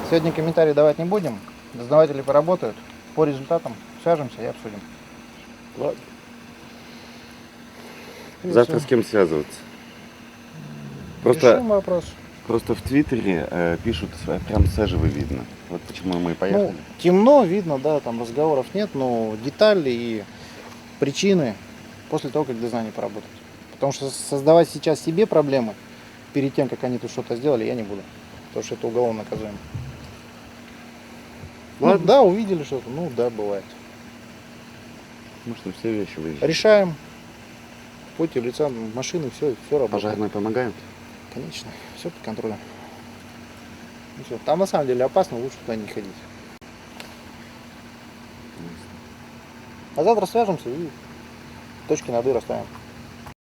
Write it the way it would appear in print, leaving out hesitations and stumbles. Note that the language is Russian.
Сегодня комментарии давать не будем. Дознаватели поработают. По результатам свяжемся и обсудим. Ладно. И Завтра всё. с кем связываться? Решим вопрос. Просто в Твиттере пишут, прям с Эжевы видно. Вот почему мы и поехали. Ну, темно, видно, да, там разговоров нет, но детали и причины после того, как дознание поработает. Потому что создавать сейчас себе проблемы перед тем, как они тут что-то сделали, я не буду. Потому что это уголовно наказуемо. Ладно. Ну, да, увидели что-то, ну да, бывает. Можно все вещи выезжать. Решаем. В поте лица, машины, все работает. Пожарные помогают? Конечно, все под контролем. Ну, всё. Там на самом деле опасно, лучше туда не ходить. А завтра свяжемся и точки над «и» расставим.